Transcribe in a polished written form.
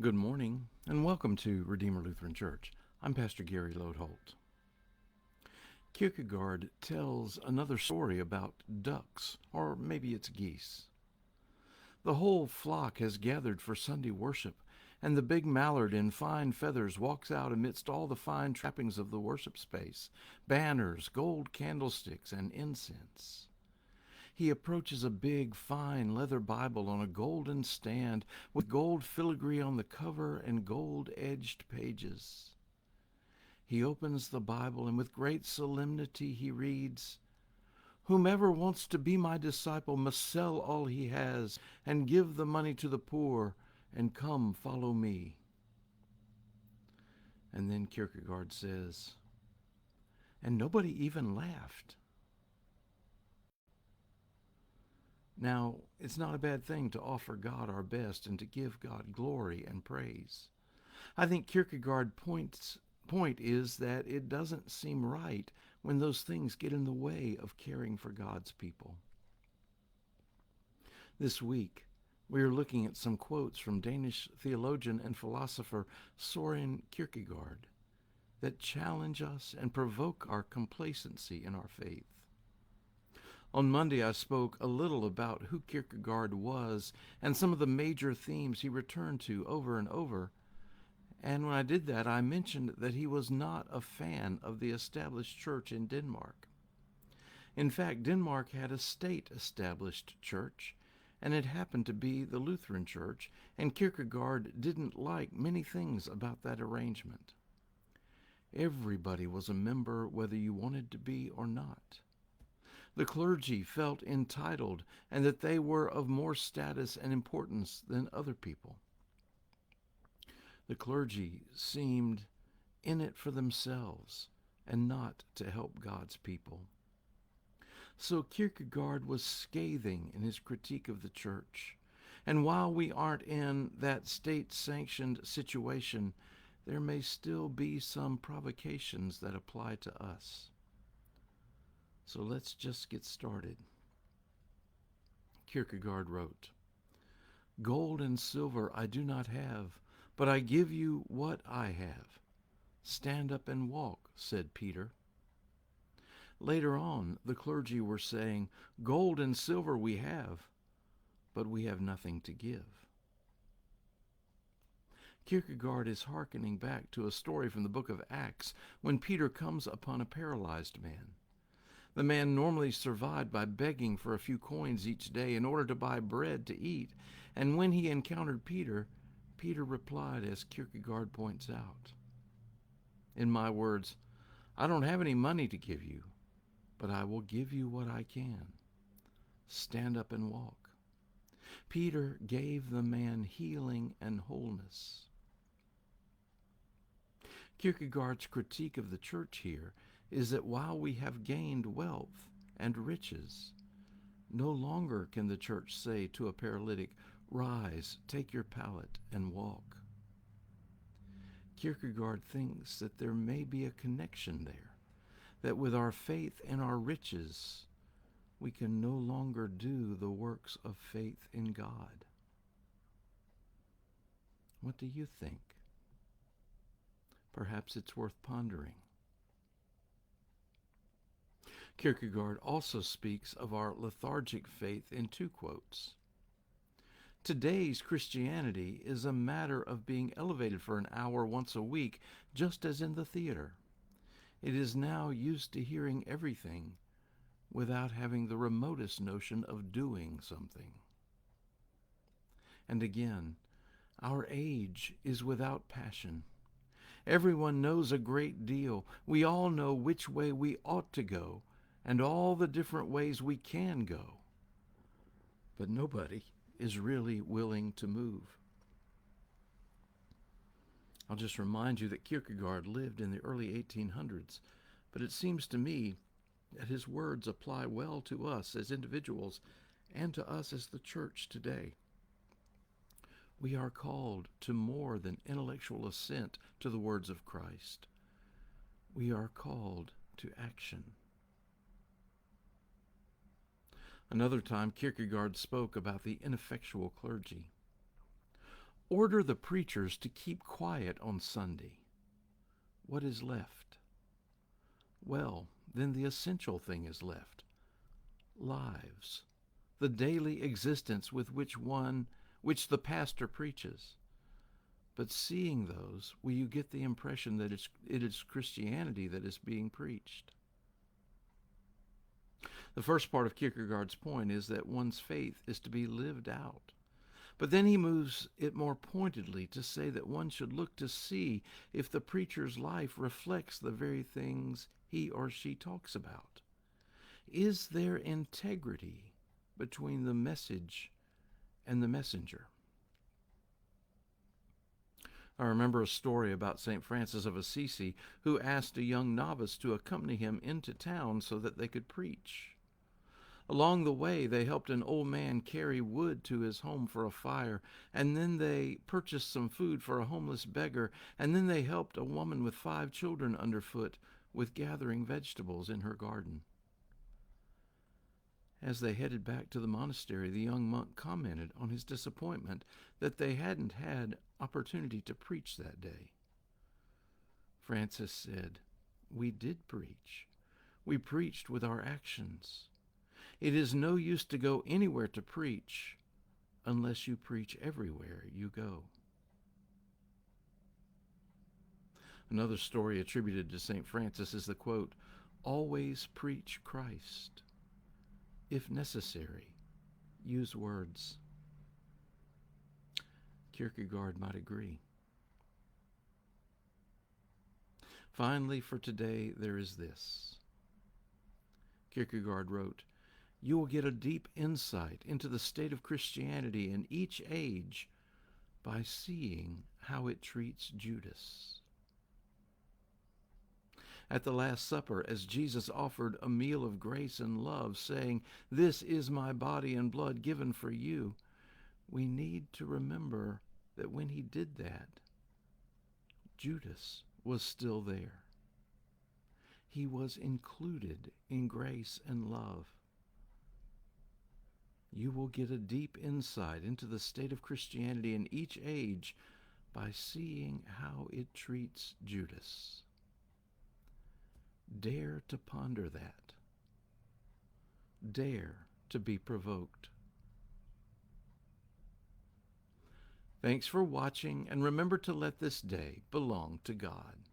Good morning, and welcome to Redeemer Lutheran Church. I'm Pastor Gary Lodeholt. Kierkegaard tells another story about ducks, or maybe it's geese. The whole flock has gathered for Sunday worship, and the big mallard in fine feathers walks out amidst all the fine trappings of the worship space, banners, gold candlesticks, and incense. He approaches a big, fine leather Bible on a golden stand with gold filigree on the cover and gold-edged pages. He opens the Bible, and with great solemnity he reads, "Whomever wants to be my disciple must sell all he has and give the money to the poor and come follow me." And then Kierkegaard says, and nobody even laughed. Now, it's not a bad thing to offer God our best and to give God glory and praise. I think Kierkegaard's point is that it doesn't seem right when those things get in the way of caring for God's people. This week, we are looking at some quotes from Danish theologian and philosopher Søren Kierkegaard that challenge us and provoke our complacency in our faith. On Monday, I spoke a little about who Kierkegaard was and some of the major themes he returned to over and over. And when I did that, I mentioned that he was not a fan of the established church in Denmark. In fact, Denmark had a state-established church, and it happened to be the Lutheran Church, and Kierkegaard didn't like many things about that arrangement. Everybody was a member whether you wanted to be or not. The clergy felt entitled and that they were of more status and importance than other people. The clergy seemed in it for themselves and not to help God's people. So Kierkegaard was scathing in his critique of the church. And while we aren't in that state-sanctioned situation, there may still be some provocations that apply to us. So let's just get started. Kierkegaard wrote, "Gold and silver I do not have, but I give you what I have. Stand up and walk," said Peter. Later on, the clergy were saying, "Gold and silver we have, but we have nothing to give." Kierkegaard is hearkening back to a story from the book of Acts when Peter comes upon a paralyzed man. The man normally survived by begging for a few coins each day in order to buy bread to eat, and when he encountered Peter, Peter replied, as Kierkegaard points out, "In my words, I don't have any money to give you, but I will give you what I can. Stand up and walk." Peter gave the man healing and wholeness. Kierkegaard's critique of the church here is that while we have gained wealth and riches, no longer can the church say to a paralytic, "Rise, take your pallet, and walk." Kierkegaard thinks that there may be a connection there, that with our faith and our riches, we can no longer do the works of faith in God. What do you think? Perhaps it's worth pondering. Kierkegaard also speaks of our lethargic faith in two quotes. Today's Christianity is a matter of being elevated for an hour once a week, just as in the theater. It is now used to hearing everything without having the remotest notion of doing something. And again, our age is without passion. Everyone knows a great deal. We all know which way we ought to go and all the different ways we can go. But nobody is really willing to move. I'll just remind you that Kierkegaard lived in the early 1800s, but it seems to me that his words apply well to us as individuals and to us as the church today. We are called to more than intellectual assent to the words of Christ. We are called to action. Another time, Kierkegaard spoke about the ineffectual clergy. Order the preachers to keep quiet on Sunday. What is left? Well, then the essential thing is left. Lives. The daily existence with which the pastor preaches. But seeing those, will you get the impression that it is Christianity that is being preached? The first part of Kierkegaard's point is that one's faith is to be lived out. But then he moves it more pointedly to say that one should look to see if the preacher's life reflects the very things he or she talks about. Is there integrity between the message and the messenger? I remember a story about St. Francis of Assisi, who asked a young novice to accompany him into town so that they could preach. Along the way, they helped an old man carry wood to his home for a fire, and then they purchased some food for a homeless beggar, and then they helped a woman with 5 children underfoot with gathering vegetables in her garden. As they headed back to the monastery, the young monk commented on his disappointment that they hadn't had opportunity to preach that day. Francis said, "We did preach. We preached with our actions. It is no use to go anywhere to preach unless you preach everywhere you go." Another story attributed to St. Francis is the quote, "Always preach Christ. If necessary, use words." Kierkegaard might agree. Finally, for today, there is this. Kierkegaard wrote, "You will get a deep insight into the state of Christianity in each age by seeing how it treats Judas." At the Last Supper, as Jesus offered a meal of grace and love, saying, "This is my body and blood given for you," we need to remember that when he did that, Judas was still there. He was included in grace and love. You will get a deep insight into the state of Christianity in each age by seeing how it treats Judas. Dare to ponder that. Dare to be provoked. Thanks for watching, and remember to let this day belong to God.